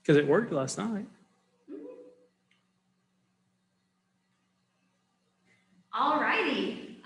because it worked last night. All righty.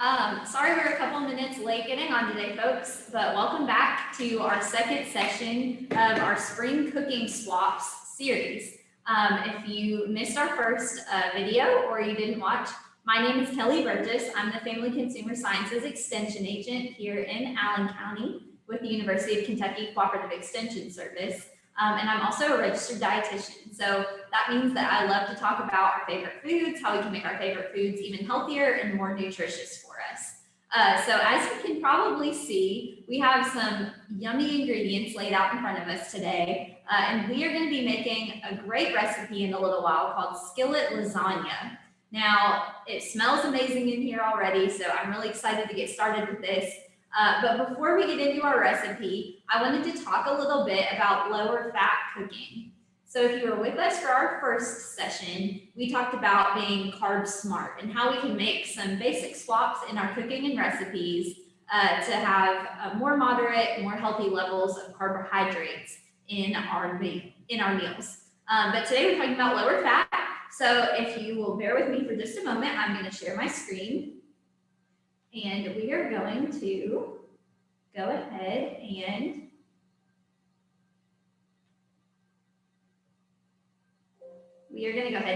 Sorry we're a couple minutes late getting on today, folks, but welcome back to our second session of our Spring Cooking Swaps series. If you missed our first video or you didn't watch, my name is Kelly Burgess. I'm the Family Consumer Sciences Extension Agent here in Allen County with the University of Kentucky Cooperative Extension Service. And I'm also a registered dietitian. So that means that I love to talk about our favorite foods, how we can make our favorite foods even healthier and more nutritious for us. So as you can probably see, we have some yummy ingredients laid out in front of us today. And we are going to be making a great recipe in a little while called Skillet Lasagna. Now, it smells amazing in here already, so I'm really excited to get started with this. But before we get into our recipe, I wanted to talk a little bit about lower fat cooking. So if you were with us for our first session, we talked about being carb smart and how we can make some basic swaps in our cooking and recipes to have more moderate, more healthy levels of carbohydrates in our meals. But today we're talking about lower fat. So if you will bear with me for just a moment, I'm going to share my screen. And we are going to go ahead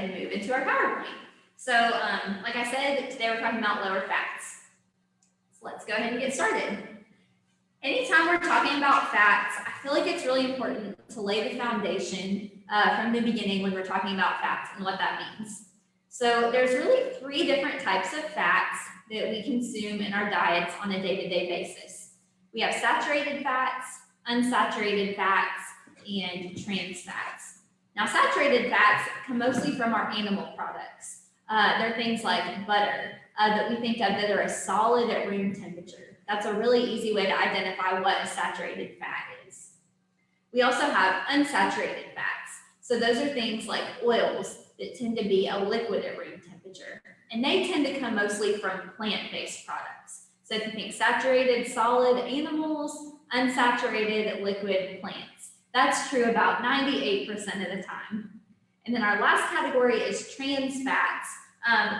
and move into our PowerPoint. So like I said, today we're talking about lower fats. So let's go ahead and get started. Anytime we're talking about fats, I feel like it's really important to lay the foundation from the beginning when we're talking about fats and what that means. So there's really three different types of fats that we consume in our diets on a day-to-day basis. We have saturated fats, unsaturated fats, and trans fats. Now, saturated fats come mostly from our animal products. They're things like butter that we think of that are a solid at room temperature. That's a really easy way to identify what a saturated fat is. We also have unsaturated fats. So those are things like oils that tend to be a liquid at room temperature. And they tend to come mostly from plant-based products. So if you think saturated solid animals, unsaturated liquid plants. That's true about 98% of the time. And then our last category is trans fats,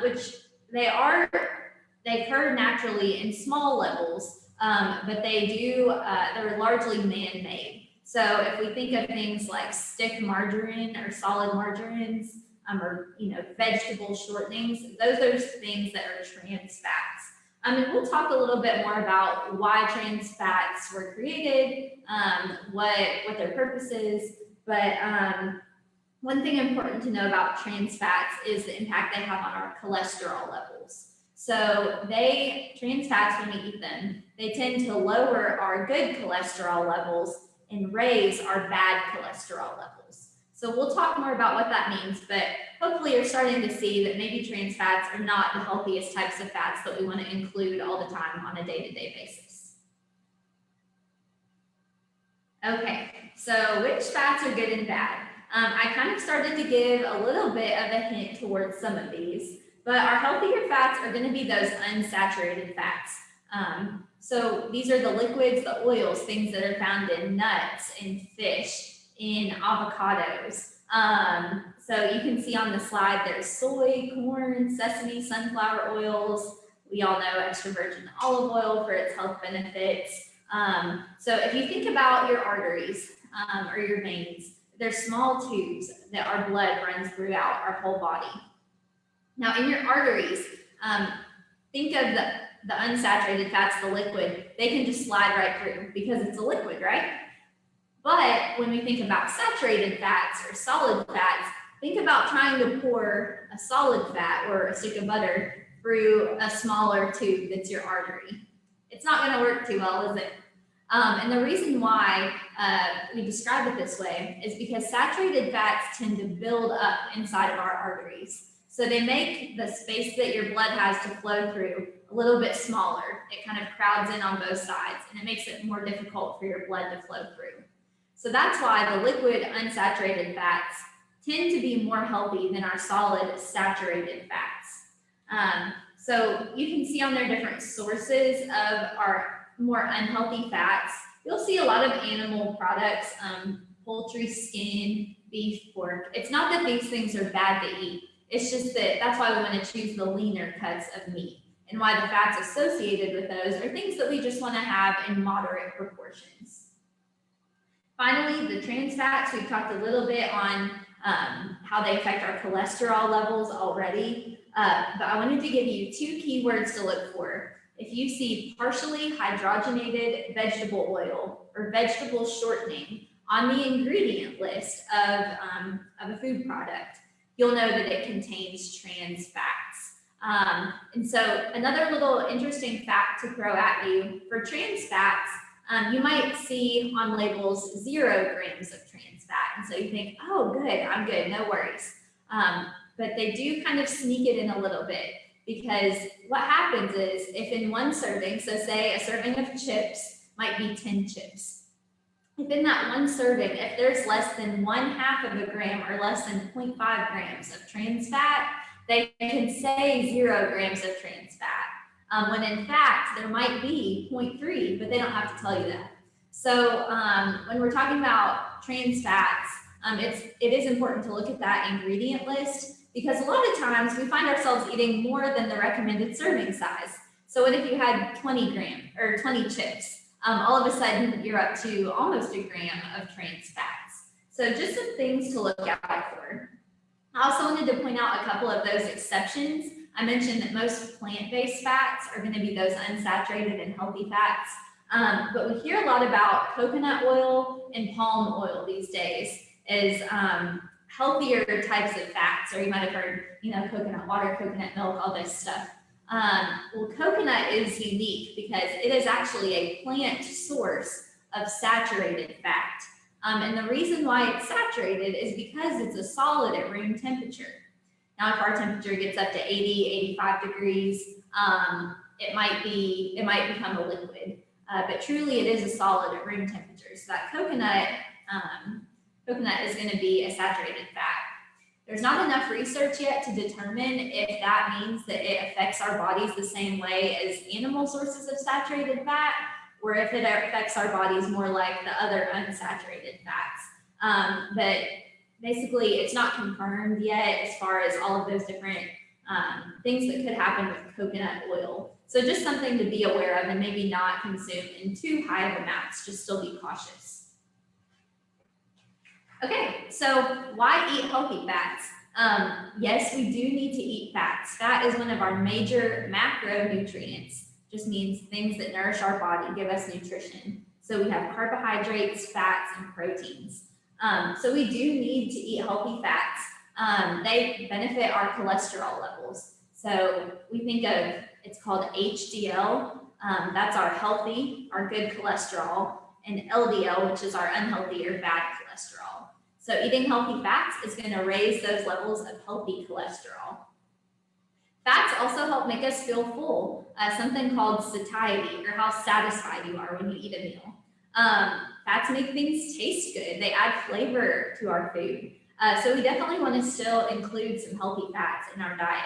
which they occur naturally in small levels, but they're largely man-made. So if we think of things like stick margarine or solid margarines, or vegetable shortenings, those are things that are trans fats. And we'll talk a little bit more about why trans fats were created, what their purpose is. But one thing important to know about trans fats is the impact they have on our cholesterol levels. So trans fats, when we eat them, they tend to lower our good cholesterol levels and raise our bad cholesterol levels. So we'll talk more about what that means, but hopefully you're starting to see that maybe trans fats are not the healthiest types of fats that we want to include all the time on a day-to-day basis. Okay, so which fats are good and bad? I kind of started to give a little bit of a hint towards some of these, but our healthier fats are going to be those unsaturated fats. So these are the liquids, the oils, things that are found in nuts and fish, in avocados. So you can see on the slide there's soy, corn, sesame, sunflower oils. We all know extra virgin olive oil for its health benefits. So if you think about your arteries or your veins, they're small tubes that our blood runs throughout our whole body. Now in your arteries, think of the unsaturated fats, the liquid, they can just slide right through because it's a liquid, right? But when we think about saturated fats or solid fats, think about trying to pour a solid fat or a stick of butter through a smaller tube that's your artery. It's not going to work too well, is it? And the reason why we describe it this way is because saturated fats tend to build up inside of our arteries. So they make the space that your blood has to flow through a little bit smaller. It kind of crowds in on both sides, and it makes it more difficult for your blood to flow through. So that's why the liquid unsaturated fats tend to be more healthy than our solid saturated fats. So you can see on their different sources of our more unhealthy fats. You'll see a lot of animal products, poultry skin, beef, pork. It's not that these things are bad to eat. It's just that that's why we want to choose the leaner cuts of meat, and why the fats associated with those are things that we just want to have in moderate proportions. Finally, the trans fats, we've talked a little bit on how they affect our cholesterol levels already, but I wanted to give you 2 keywords to look for. If you see partially hydrogenated vegetable oil or vegetable shortening on the ingredient list of a food product, you'll know that it contains trans fats. And so another little interesting fact to throw at you for trans fats, you might see on labels 0 grams of trans fat. And so you think, oh, good, I'm good, no worries. But they do kind of sneak it in a little bit, because what happens is if in one serving, so say a serving of chips might be 10 chips. If in that one serving, if there's less than 1/2 of a gram or less than 0.5 grams of trans fat, they can say 0 grams of trans fat, when in fact there might be 0.3, but they don't have to tell you that. So when we're talking about trans fats, it is important to look at that ingredient list, because a lot of times we find ourselves eating more than the recommended serving size. So what if you had 20 grams or 20 chips? All of a sudden you're up to almost a gram of trans fats. So just some things to look out for. I also wanted to point out a couple of those exceptions. I mentioned that most plant-based fats are going to be those unsaturated and healthy fats, but we hear a lot about coconut oil and palm oil these days as healthier types of fats, or you might have heard, coconut water, coconut milk, all this stuff. Well, coconut is unique because it is actually a plant source of saturated fat. And the reason why it's saturated is because it's a solid at room temperature. Now, if our temperature gets up to 80, 85 degrees, it might become a liquid, but truly it is a solid at room temperature. So that coconut is going to be a saturated fat. There's not enough research yet to determine if that means that it affects our bodies the same way as animal sources of saturated fat, or if it affects our bodies more like the other unsaturated fats. But basically, it's not confirmed yet as far as all of those different things that could happen with coconut oil. So just something to be aware of, and maybe not consume in too high of amounts, just still be cautious. Okay, so why eat healthy fats? Yes, we do need to eat fats. Fat is one of our major macronutrients. Just means things that nourish our body, give us nutrition. So we have carbohydrates, fats, and proteins. So we do need to eat healthy fats. They benefit our cholesterol levels. So we think of, it's called HDL. That's our healthy, our good cholesterol, and LDL, which is our unhealthy or bad cholesterol. So eating healthy fats is going to raise those levels of healthy cholesterol. Fats also help make us feel full, something called satiety, or how satisfied you are when you eat a meal. Fats make things taste good. They add flavor to our food. So we definitely want to still include some healthy fats in our diet.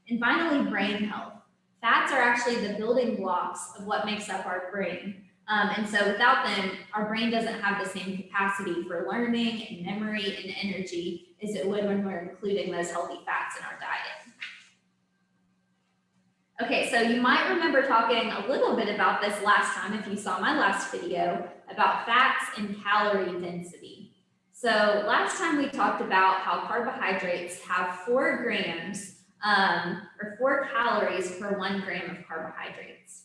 And finally, brain health. Fats are actually the building blocks of what makes up our brain. And so without them, our brain doesn't have the same capacity for learning and memory and energy as it would when we're including those healthy fats in our diet. Okay, so you might remember talking a little bit about this last time if you saw my last video about fats and calorie density. So last time we talked about how carbohydrates have 4 grams or 4 calories per 1 gram of carbohydrates.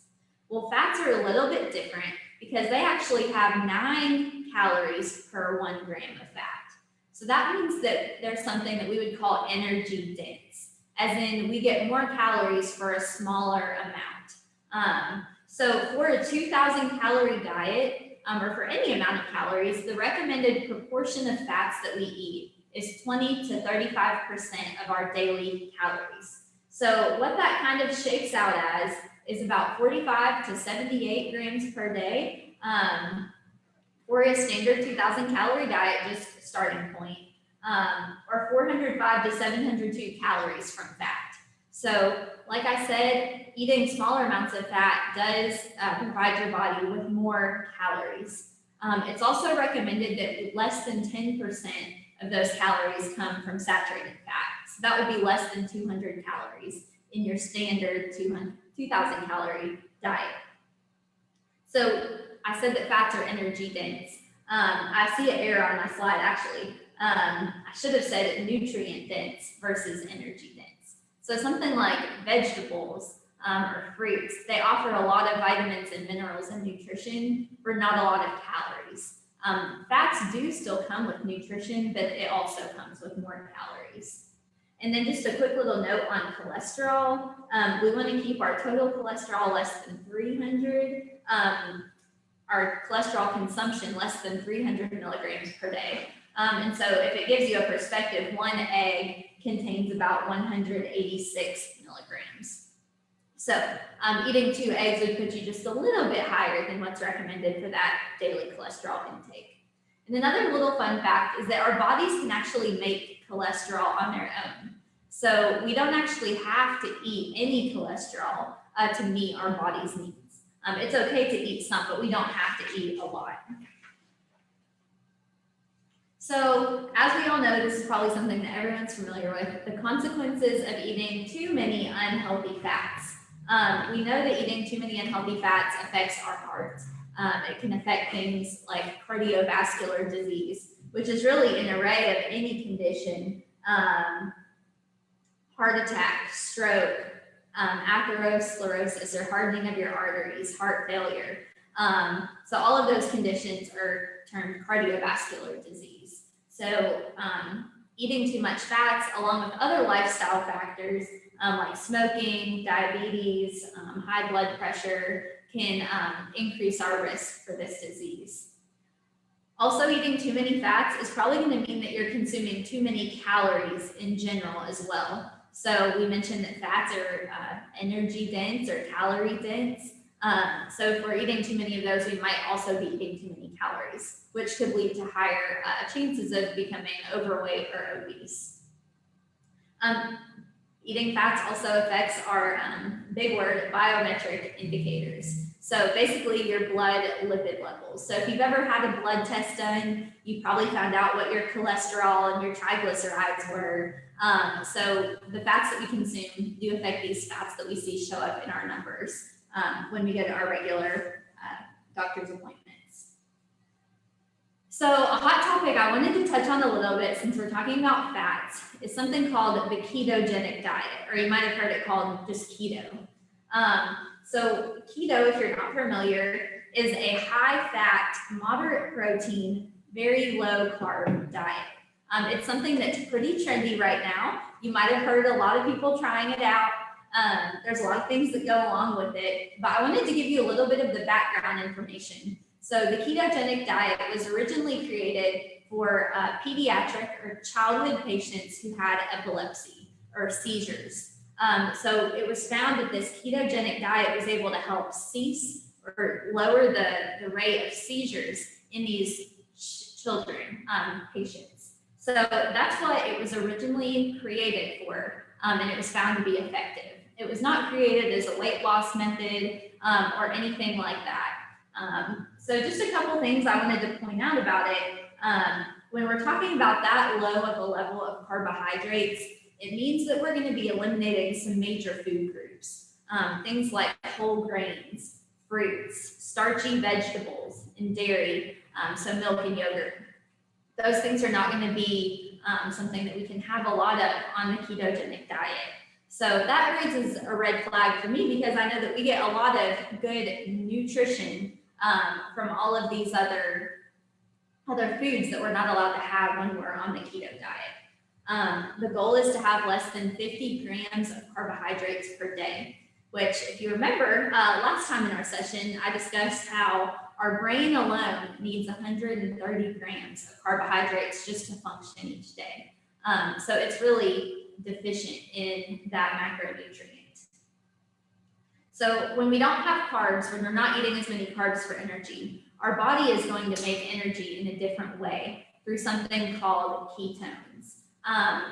Well, fats are a little bit different because they actually have 9 calories per 1 gram of fat. So that means that there's something that we would call energy dense, as in we get more calories for a smaller amount. So for a 2,000 calorie diet, or for any amount of calories, the recommended proportion of fats that we eat is 20 to 35% of our daily calories. So what that kind of shakes out as is about 45 to 78 grams per day for a standard 2,000 calorie diet, just starting point, or 405 to 702 calories from fat. So like I said, eating smaller amounts of fat does provide your body with more calories. It's also recommended that less than 10% of those calories come from saturated fat. So that would be less than 200 calories in your standard 2,000 calorie diet. So I said that fats are energy dense. I see an error on my slide actually. I should have said nutrient dense versus energy dense. So something like vegetables or fruits, they offer a lot of vitamins and minerals and nutrition for not a lot of calories. Fats do still come with nutrition, but it also comes with more calories. And then just a quick little note on cholesterol. We want to keep our total cholesterol less than 300. Our cholesterol consumption less than 300 milligrams per day. And so if it gives you a perspective, one egg contains about 186 milligrams. So eating 2 eggs would put you just a little bit higher than what's recommended for that daily cholesterol intake. And another little fun fact is that our bodies can actually make cholesterol on their own. So we don't actually have to eat any cholesterol to meet our body's needs. It's okay to eat some, but we don't have to eat a lot. So as we all know, this is probably something that everyone's familiar with, the consequences of eating too many unhealthy fats. We know that eating too many unhealthy fats affects our heart. It can affect things like cardiovascular disease, which is really an array of any condition, heart attack, stroke, atherosclerosis or hardening of your arteries, heart failure. So all of those conditions are termed cardiovascular disease. So eating too much fats along with other lifestyle factors like smoking, diabetes, high blood pressure can increase our risk for this disease. Also, eating too many fats is probably going to mean that you're consuming too many calories in general as well. So we mentioned that fats are energy dense or calorie dense. So if we're eating too many of those, we might also be eating too many calories, which could lead to higher chances of becoming overweight or obese. Eating fats also affects our big word, biometric indicators. So basically your blood lipid levels. So if you've ever had a blood test done, you probably found out what your cholesterol and your triglycerides were. So the fats that we consume do affect these fats that we see show up in our numbers when we go to our regular doctor's appointments. So a hot topic I wanted to touch on a little bit since we're talking about fats is something called the ketogenic diet, or you might have heard it called just keto. So keto, if you're not familiar, is a high fat, moderate protein, very low carb diet. It's something that's pretty trendy right now. You might have heard a lot of people trying it out. There's a lot of things that go along with it, but I wanted to give you a little bit of the background information. So the ketogenic diet was originally created for pediatric or childhood patients who had epilepsy or seizures. So it was found that this ketogenic diet was able to help cease or lower the rate of seizures in these children, patients. So that's what it was originally created for, and it was found to be effective. It was not created as a weight loss method or anything like that. So just a couple things I wanted to point out about it. When we're talking about that low of a level of carbohydrates, it means that we're going to be eliminating some major food groups. Things like whole grains, fruits, starchy vegetables, and dairy, so milk and yogurt. Those things are not going to be something that we can have a lot of on the ketogenic diet. So that raises a red flag for me because I know that we get a lot of good nutrition from all of these other foods that we're not allowed to have when we're on the keto diet. The goal is to have less than 50 grams of carbohydrates per day, which if you remember last time in our session, I discussed how our brain alone needs 130 grams of carbohydrates just to function each day. So it's really deficient in that macronutrient. So when we don't have carbs, when we're not eating as many carbs for energy, our body is going to make energy in a different way through something called ketones.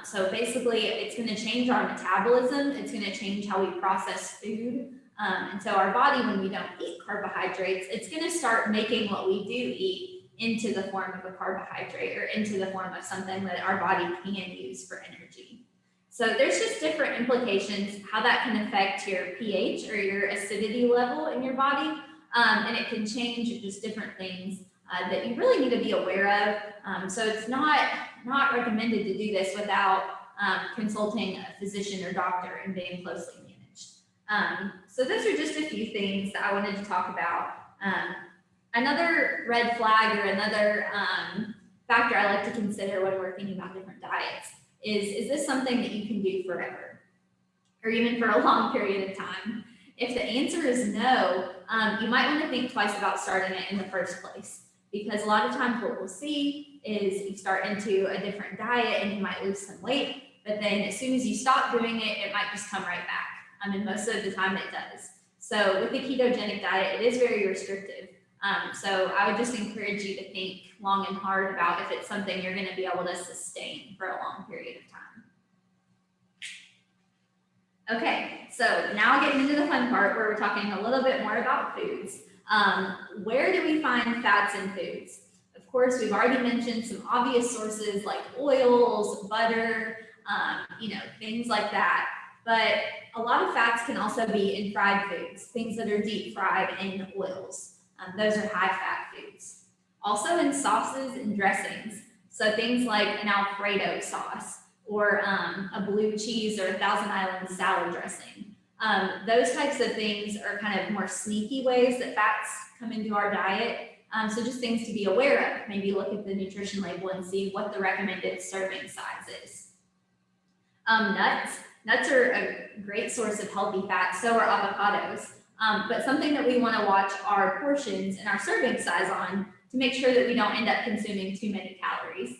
So basically it's going to change our metabolism. It's going to change how we process food. And so our body, when we don't eat carbohydrates, it's going to start making what we do eat into the form of a carbohydrate or into the form of something that our body can use for energy. So there's just different implications, how that can affect your pH or your acidity level in your body. And it can change just different things that you really need to be aware of. So it's not recommended to do this without consulting a physician or doctor and being closely managed. So those are just a few things that I wanted to talk about. Another red flag or another factor I like to consider when we're thinking about different diets is this something that you can do forever or even for a long period of time? If the answer is no, you might want to think twice about starting it in the first place, because a lot of times what we'll see is you start into a different diet and you might lose some weight, but then as soon as you stop doing it, it might just come right back. And most of the time it does. So with the ketogenic diet, it is very restrictive. So I would just encourage you to think long and hard about if it's something you're going to be able to sustain for a long period of time. Okay, so now getting into the fun part where we're talking a little bit more about foods. Where do we find fats in foods? Of course, we've already mentioned some obvious sources like oils, butter, things like that. But a lot of fats can also be in fried foods, things that are deep fried in oils. Those are high fat foods. Also in sauces and dressings. So things like an Alfredo sauce or a blue cheese or a Thousand Island salad dressing. Those types of things are kind of more sneaky ways that fats come into our diet. So just things to be aware of. Maybe look at the nutrition label and see what the recommended serving size is. Nuts are a great source of healthy fats, so are avocados. But something that we want to watch are portions and our serving size on to make sure that we don't end up consuming too many calories.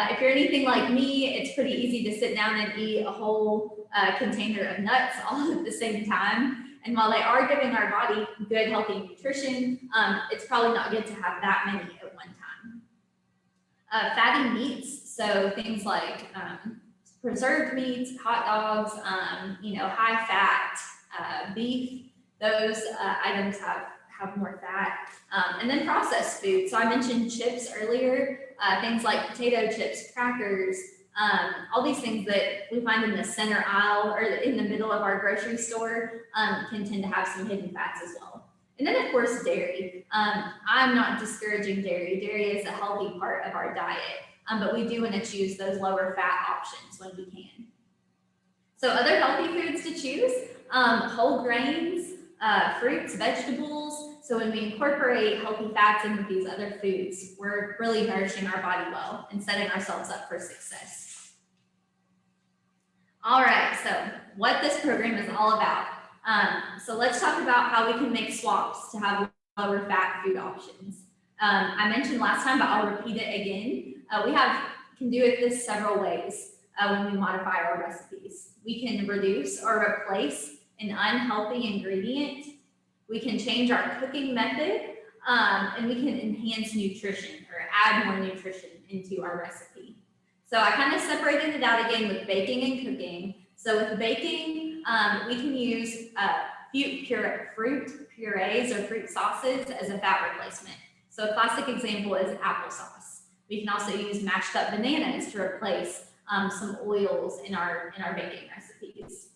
If you're anything like me, it's pretty easy to sit down and eat a whole container of nuts all at the same time. And while they are giving our body good, healthy nutrition, it's probably not good to have that many at one time. Fatty meats, so things like preserved meats, hot dogs, high fat, beef, those items have more fat. And then processed food. So I mentioned chips earlier, things like potato chips, crackers, all these things that we find in the center aisle or in the middle of our grocery store can tend to have some hidden fats as well. And then of course, dairy. I'm not discouraging dairy. Dairy is a healthy part of our diet, but we do want to choose those lower fat options when we can. So other healthy foods to choose, whole grains, fruits, vegetables. So when we incorporate healthy fats in with these other foods, we're really nourishing our body well and setting ourselves up for success. All right, so what this program is all about. So let's talk about how we can make swaps to have lower fat food options. I mentioned last time, but I'll repeat it again. We can do it this several ways when we modify our recipes. We can reduce or replace an unhealthy ingredient. We can change our cooking method, and we can enhance nutrition or add more nutrition into our recipe. So I kind of separated it out again with baking and cooking. So with baking, we can use fruit purees or fruit sauces as a fat replacement. So a classic example is applesauce. We can also use mashed up bananas to replace some oils in our baking recipes.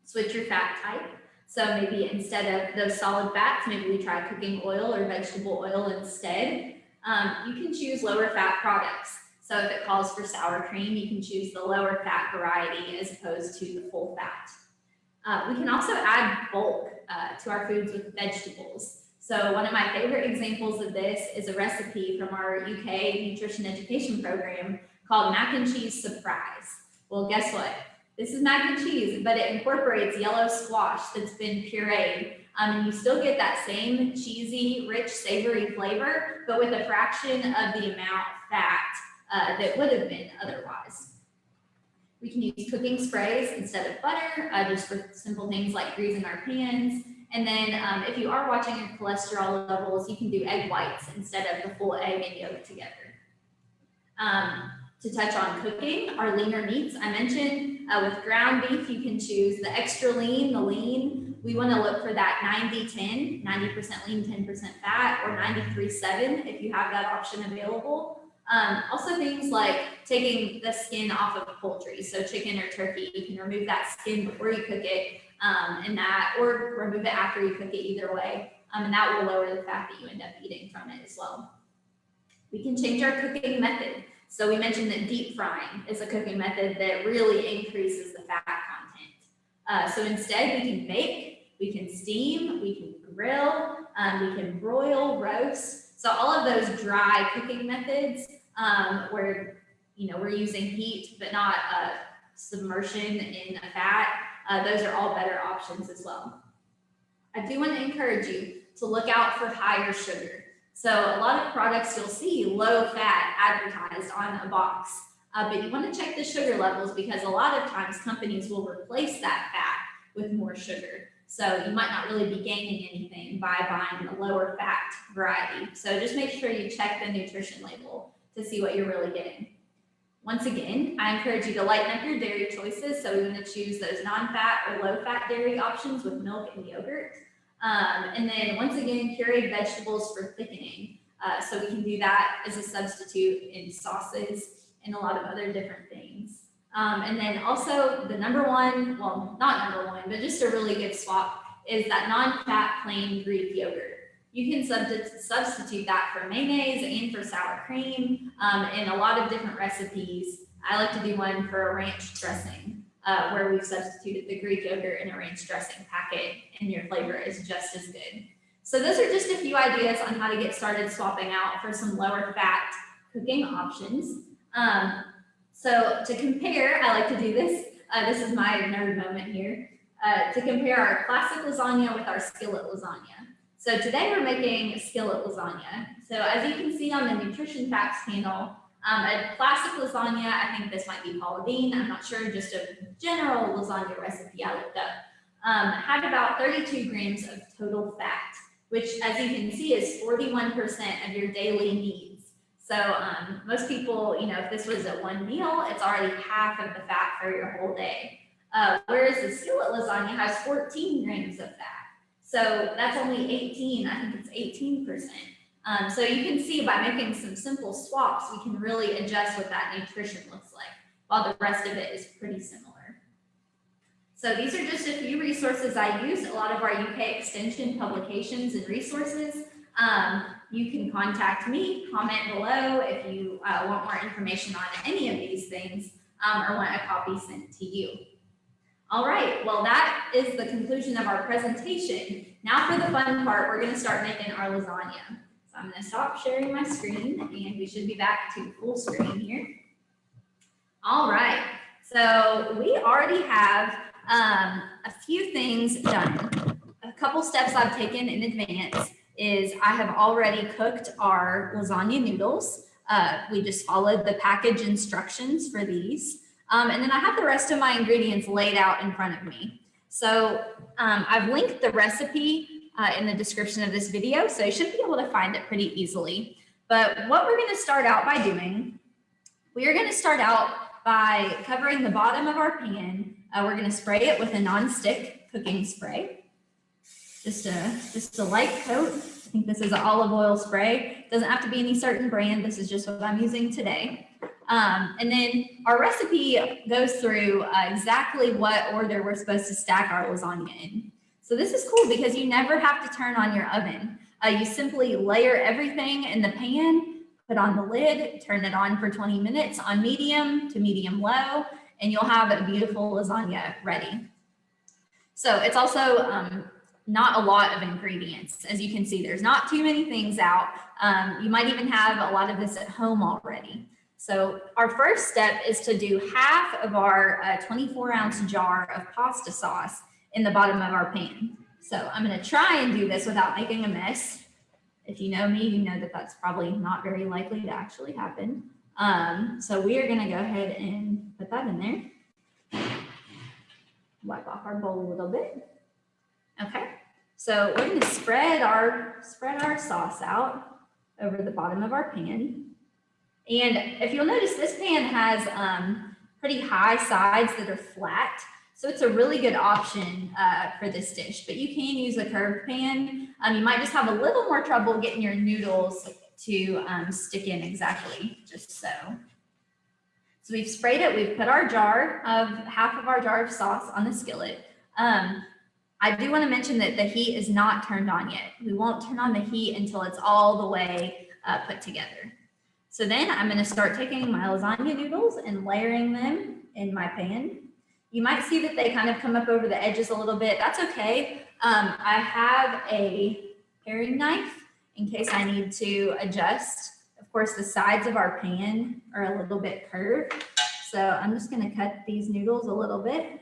Switch your fat type. So maybe instead of those solid fats, maybe we try cooking oil or vegetable oil instead. You can choose lower fat products. So if it calls for sour cream, you can choose the lower fat variety as opposed to the full fat. We can also add bulk to our foods with vegetables. So one of my favorite examples of this is a recipe from our UK nutrition education program called mac and cheese surprise. Well, guess what? This is mac and cheese, but it incorporates yellow squash that's been pureed. And you still get that same cheesy, rich, savory flavor, but with a fraction of the amount of fat that would have been otherwise. We can use cooking sprays instead of butter, just for simple things like greasing our pans. And then if you are watching your cholesterol levels, you can do egg whites instead of the full egg and yolk together. To touch on cooking, our leaner meats I mentioned, with ground beef, you can choose the extra lean, the lean, we want to look for that 90-10, 90% lean, 10% fat, or 93-7 if you have that option available. Also things like taking the skin off of poultry, so chicken or turkey, you can remove that skin before you cook it, or remove it after you cook it, either way, and that will lower the fat that you end up eating from it as well. We can change our cooking method. So we mentioned that deep frying is a cooking method that really increases the fat content. So instead we can bake, we can steam, we can grill, we can broil, roast. So all of those dry cooking methods where we're using heat but not submersion in a fat, those are all better options as well. I do want to encourage you to look out for higher sugar. So a lot of products you'll see low fat advertised on a box, but you want to check the sugar levels because a lot of times companies will replace that fat with more sugar. So you might not really be gaining anything by buying a lower fat variety. So just make sure you check the nutrition label to see what you're really getting. Once again, I encourage you to lighten up your dairy choices. So we want to choose those non-fat or low-fat dairy options with milk and yogurt. And then once again, pureed vegetables for thickening. So we can do that as a substitute in sauces and a lot of other different things. And then also the number one, well, not number one, but just a really good swap is that non-fat plain Greek yogurt. You can substitute that for mayonnaise and for sour cream in a lot of different recipes. I like to do one for a ranch dressing where we've substituted the Greek yogurt in a ranch dressing packet and your flavor is just as good. So those are just a few ideas on how to get started swapping out for some lower fat cooking options. So to compare, I like to do this. This is my nerd moment here. To compare our classic lasagna with our skillet lasagna. So today we're making skillet lasagna. So as you can see on the nutrition facts panel, a classic lasagna, I think this might be Paula Deen, I'm not sure, just a general lasagna recipe I looked up, had about 32 grams of total fat, which as you can see is 41% of your daily needs. So most people, if this was at one meal, it's already half of the fat for your whole day. Whereas the skillet lasagna has 14 grams of fat. So that's only 18, I think it's 18%. So you can see by making some simple swaps, we can really adjust what that nutrition looks like, while the rest of it is pretty similar. So these are just a few resources I use, a lot of our UK Extension publications and resources. You can contact me, comment below if you want more information on any of these things or want a copy sent to you. All right, well, that is the conclusion of our presentation. Now for the fun part, we're gonna start making our lasagna. So I'm gonna stop sharing my screen and we should be back to full screen here. All right, so we already have a few things done. A couple steps I've taken in advance is I have already cooked our lasagna noodles. We just followed the package instructions for these. And then I have the rest of my ingredients laid out in front of me. So I've linked the recipe in the description of this video, so you should be able to find it pretty easily. But what we're gonna start out by doing, we are gonna start out by covering the bottom of our pan. We're gonna spray it with a non-stick cooking spray. Just a light coat. I think this is an olive oil spray. Doesn't have to be any certain brand. This is just what I'm using today. And then our recipe goes through exactly what order we're supposed to stack our lasagna in. So this is cool because you never have to turn on your oven. You simply layer everything in the pan, put on the lid, turn it on for 20 minutes on medium to medium low, and you'll have a beautiful lasagna ready. So it's also not a lot of ingredients. As you can see, there's not too many things out. You might even have a lot of this at home already. So our first step is to do half of our 24-ounce jar of pasta sauce in the bottom of our pan. So I'm gonna try and do this without making a mess. If you know me, you know that that's probably not very likely to actually happen. So we are gonna go ahead and put that in there. Wipe off our bowl a little bit. Okay, so we're gonna spread our sauce out over the bottom of our pan. And if you'll notice, this pan has pretty high sides that are flat. So it's a really good option for this dish, but you can use a curved pan. You might just have a little more trouble getting your noodles to stick in exactly, just so. So we've sprayed it, we've put our half of our jar of sauce on the skillet. I do want to mention that the heat is not turned on yet. We won't turn on the heat until it's all the way put together. So then I'm going to start taking my lasagna noodles and layering them in my pan. You might see that they kind of come up over the edges a little bit. That's okay. I have a paring knife in case I need to adjust. Of course, the sides of our pan are a little bit curved. So I'm just going to cut these noodles a little bit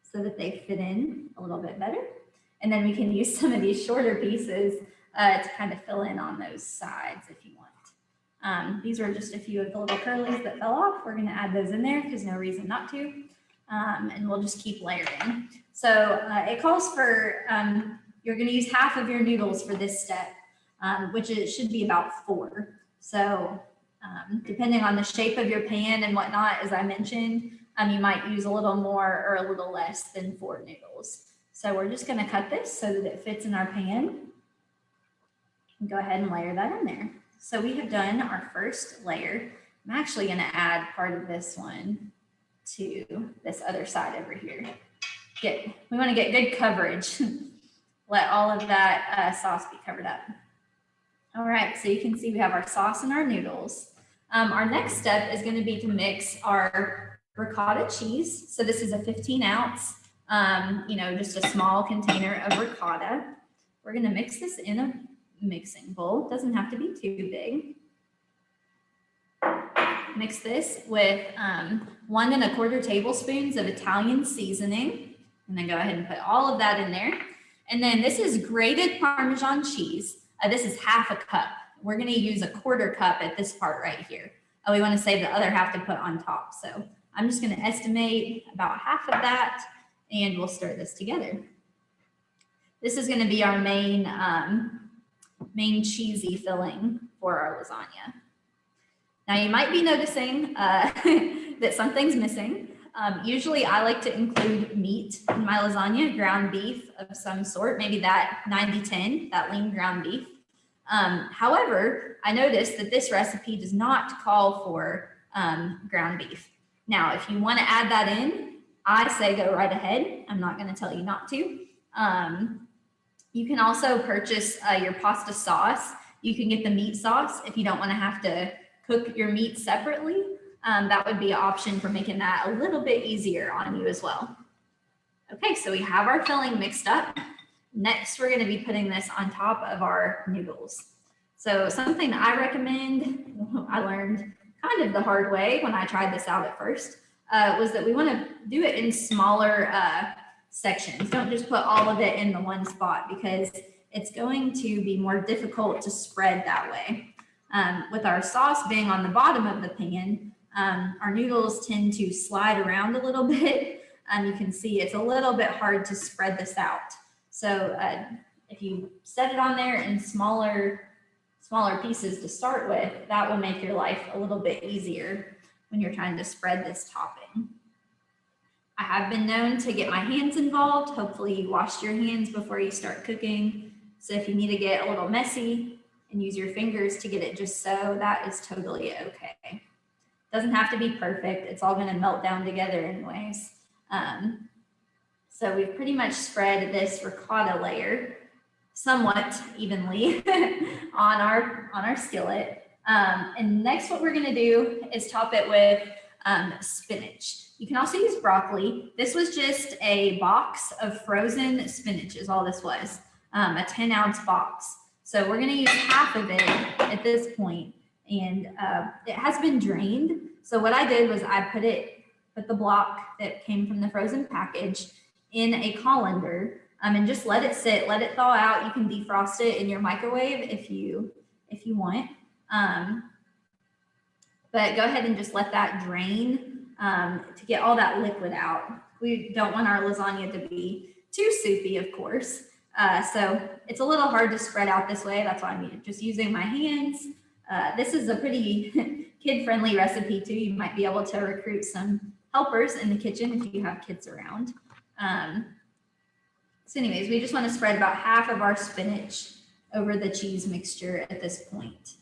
so that they fit in a little bit better. And then we can use some of these shorter pieces to kind of fill in on those sides if you want. These were just a few of the little curlies that fell off. We're going to add those in there because no reason not to. And we'll just keep layering. So it calls for, you're going to use half of your noodles for this step, which it should be about 4. So depending on the shape of your pan and whatnot, as I mentioned, you might use a little more or a little less than 4 noodles. So we're just going to cut this so that it fits in our pan. And go ahead and layer that in there. So we have done our first layer. I'm actually going to add part of this one to this other side over here. We want to get good coverage. Let all of that sauce be covered up. All right, so you can see we have our sauce and our noodles. Our next step is going to be to mix our ricotta cheese. So this is a 15 ounce, just a small container of ricotta. We're going to mix this in a mixing bowl. It doesn't have to be too big. Mix this with 1 1/4 tablespoons of Italian seasoning, and then go ahead and put all of that in there. And then this is grated Parmesan cheese. This is half a cup. We're going to use a 1/4 cup at this part right here. We want to save the other half to put on top. So I'm just going to estimate about half of that, and we'll stir this together. This is going to be our main cheesy filling for our lasagna. Now you might be noticing that something's missing. Usually I like to include meat in my lasagna, ground beef of some sort, maybe that 90-10, that lean ground beef. However, I noticed that this recipe does not call for ground beef. Now, if you want to add that in, I say go right ahead. I'm not going to tell you not to. You can also purchase your pasta sauce. You can get the meat sauce if you don't want to have to cook your meat separately. That would be an option for making that a little bit easier on you as well. Okay, so we have our filling mixed up. Next, we're going to be putting this on top of our noodles. So something that I recommend, I learned kind of the hard way when I tried this out at first, was that we want to do it in smaller sections. Don't just put all of it in the one spot because it's going to be more difficult to spread that way. With our sauce being on the bottom of the pan, our noodles tend to slide around a little bit. You can see it's a little bit hard to spread this out. So if you set it on there in smaller pieces to start with, that will make your life a little bit easier when you're trying to spread this topping. I have been known to get my hands involved. Hopefully you washed your hands before you start cooking. So if you need to get a little messy and use your fingers to get it just so, that is totally okay. Doesn't have to be perfect. It's all going to melt down together anyways. So we've pretty much spread this ricotta layer somewhat evenly on our skillet. And next what we're going to do is top it with spinach. You can also use broccoli. This was just a box of frozen spinach is all this was, a 10 ounce box. So we're going to use half of it at this point, and it has been drained. So what I did was I put the block that came from the frozen package in a colander, and just let it sit, let it thaw out. You can defrost it in your microwave if you want. But go ahead and just let that drain to get all that liquid out. We don't want our lasagna to be too soupy, of course. So it's a little hard to spread out this way. That's why I'm just using my hands. This is a pretty kid-friendly recipe too. You might be able to recruit some helpers in the kitchen if you have kids around. So anyways, we just want to spread about half of our spinach over the cheese mixture at this point.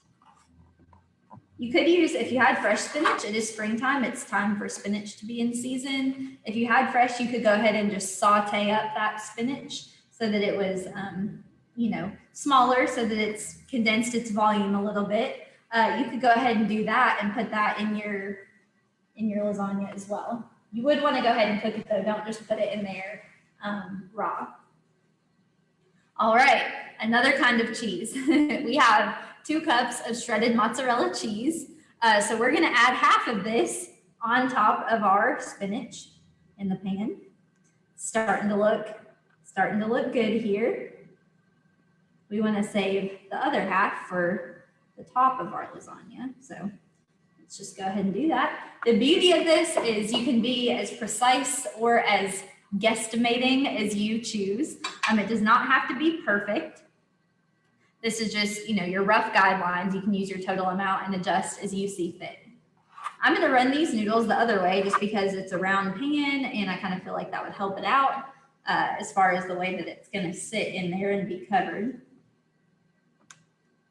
You could use, if you had fresh spinach, it is springtime, it's time for spinach to be in season. If you had fresh, you could go ahead and just saute up that spinach so that it was, smaller, so that it's condensed its volume a little bit. You could go ahead and do that and put that in your lasagna as well. You would want to go ahead and cook it though, don't just put it in there raw. All right, another kind of cheese. We have 2 cups of shredded mozzarella cheese. So we're gonna add half of this on top of our spinach in the pan. Starting to look good here. We wanna save the other half for the top of our lasagna. So let's just go ahead and do that. The beauty of this is you can be as precise or as guesstimating as you choose. It does not have to be perfect. This is just, your rough guidelines. You can use your total amount and adjust as you see fit. I'm going to run these noodles the other way just because it's a round pan and I kind of feel like that would help it out as far as the way that it's going to sit in there and be covered.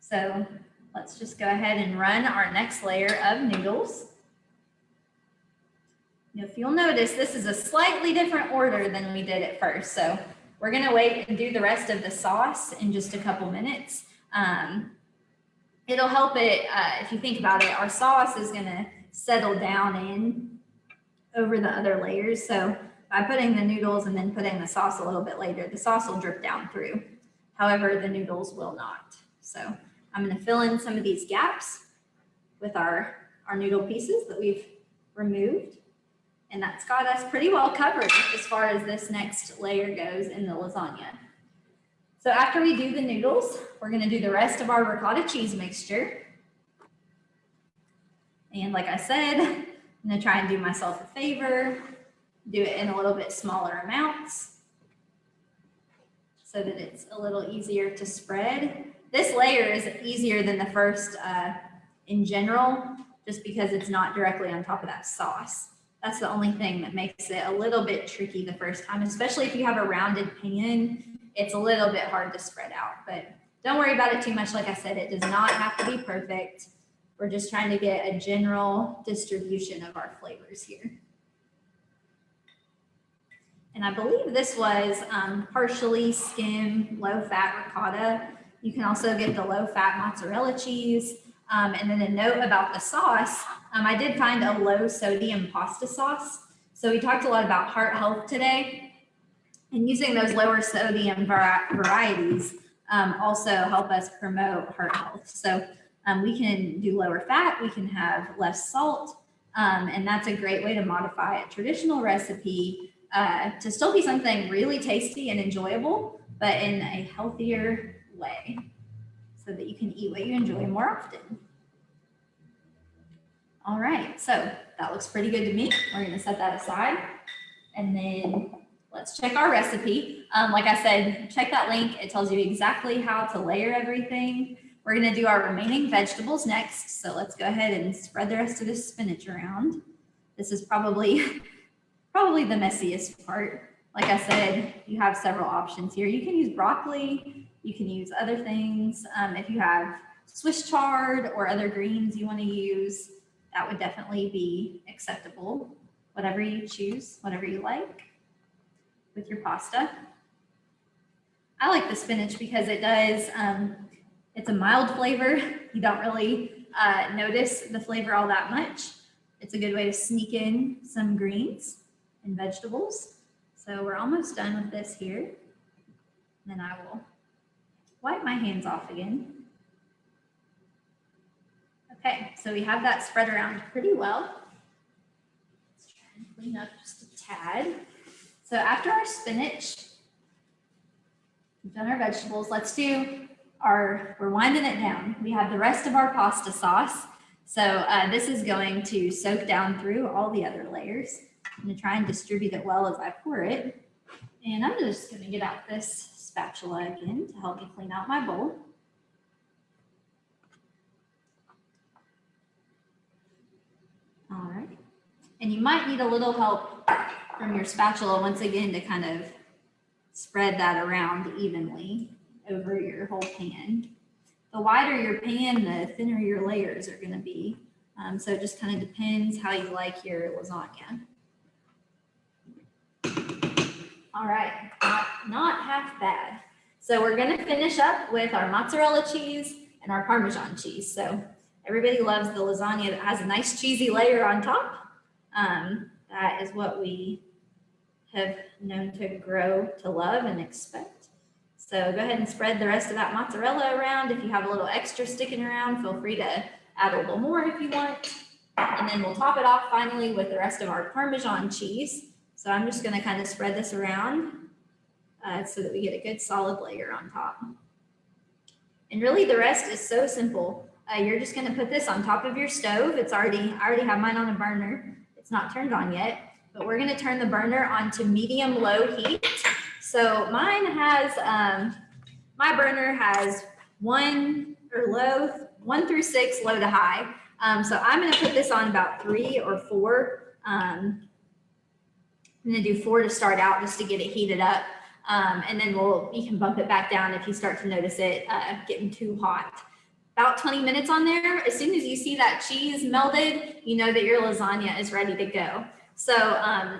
So let's just go ahead and run our next layer of noodles. If you'll notice, this is a slightly different order than we did at first. So we're going to wait and do the rest of the sauce in just a couple minutes. It'll help it, if you think about it, our sauce is going to settle down in over the other layers. So by putting the noodles and then putting the sauce a little bit later, the sauce will drip down through. However, the noodles will not. So I'm going to fill in some of these gaps with our noodle pieces that we've removed. And that's got us pretty well covered as far as this next layer goes in the lasagna. So after we do the noodles, we're going to do the rest of our ricotta cheese mixture. And like I said, I'm going to try and do myself a favor, do it in a little bit smaller amounts so that it's a little easier to spread. This layer is easier than the first in general, just because it's not directly on top of that sauce. That's the only thing that makes it a little bit tricky the first time, especially if you have a rounded pan. It's a little bit hard to spread out, but don't worry about it too much. Like I said, it does not have to be perfect. We're just trying to get a general distribution of our flavors here. And I believe this was partially skim, low-fat ricotta. You can also get the low-fat mozzarella cheese. And then a note about the sauce, I did find a low sodium pasta sauce. So we talked a lot about heart health today, and using those lower sodium varieties also help us promote heart health. So we can do lower fat, we can have less salt, and that's a great way to modify a traditional recipe to still be something really tasty and enjoyable, but in a healthier way, so that you can eat what you enjoy more often. All right, so that looks pretty good to me. We're gonna set that aside, and then let's check our recipe. Like I said, check that link. It tells you exactly how to layer everything. We're gonna do our remaining vegetables next. So let's go ahead and spread the rest of this spinach around. This is probably the messiest part. Like I said, you have several options here. You can use broccoli, you can use other things. If you have Swiss chard or other greens you want to use, that would definitely be acceptable. Whatever you choose, whatever you like with your pasta. I like the spinach because it does, it's a mild flavor. You don't really notice the flavor all that much. It's a good way to sneak in some greens and vegetables. So we're almost done with this here. Then I will wipe my hands off again. Okay, so we have that spread around pretty well. Let's try and clean up just a tad. So after our spinach, we've done our vegetables, let's do we're winding it down. We have the rest of our pasta sauce. So this is going to soak down through all the other layers. I'm gonna try and distribute it well as I pour it. And I'm just gonna get out this spatula again to help me clean out my bowl. All right, and you might need a little help from your spatula once again to kind of spread that around evenly over your whole pan. The wider your pan, the thinner your layers are going to be. So it just kind of depends how you like your lasagna. All right, not half bad. So we're going to finish up with our mozzarella cheese and our Parmesan cheese. So everybody loves the lasagna that has a nice cheesy layer on top. That is what we have known to grow to love and expect. So go ahead and spread the rest of that mozzarella around. If you have a little extra sticking around, feel free to add a little more if you want. And then we'll top it off finally with the rest of our Parmesan cheese. So I'm just going to kind of spread this around so that we get a good solid layer on top. And really the rest is so simple. You're just going to put this on top of your stove. I already have mine on a burner. It's not turned on yet, but we're going to turn the burner on to medium-low heat. So mine has, my burner has 1 through 6, low to high. So I'm going to put this on about 3 or 4. I'm going to do 4 to start out just to get it heated up. And then you can bump it back down if you start to notice it getting too hot. About 20 minutes on there. As soon as you see that cheese melted, you know that your lasagna is ready to go. So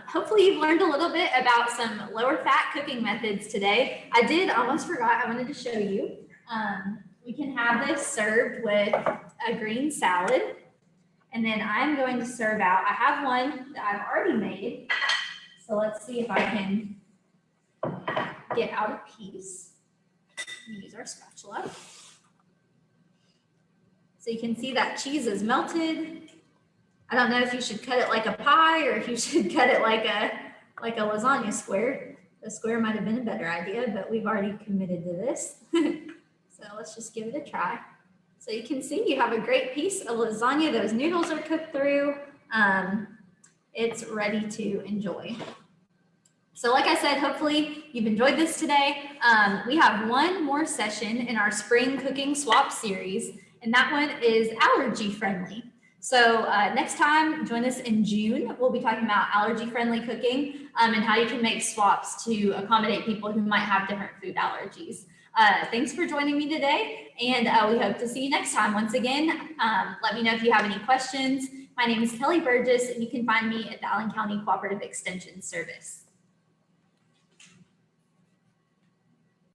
hopefully you've learned a little bit about some lower fat cooking methods today. I almost forgot, I wanted to show you. We can have this served with a green salad. And then I'm going to serve out, I have one that I've already made. So let's see if I can get out a piece. Use our spatula. So you can see that cheese is melted. I don't know if you should cut it like a pie or if you should cut it like a lasagna square. A square might have been a better idea, but we've already committed to this. So let's just give it a try. So you can see you have a great piece of lasagna. Those noodles are cooked through. It's ready to enjoy. So like I said, hopefully you've enjoyed this today. We have one more session in our spring cooking swap series, and that one is allergy friendly. So next time, join us in June. We'll be talking about allergy friendly cooking and how you can make swaps to accommodate people who might have different food allergies. Thanks for joining me today, and we hope to see you next time. Once again, let me know if you have any questions. My name is Kelly Burgess, and you can find me at the Allen County Cooperative Extension Service.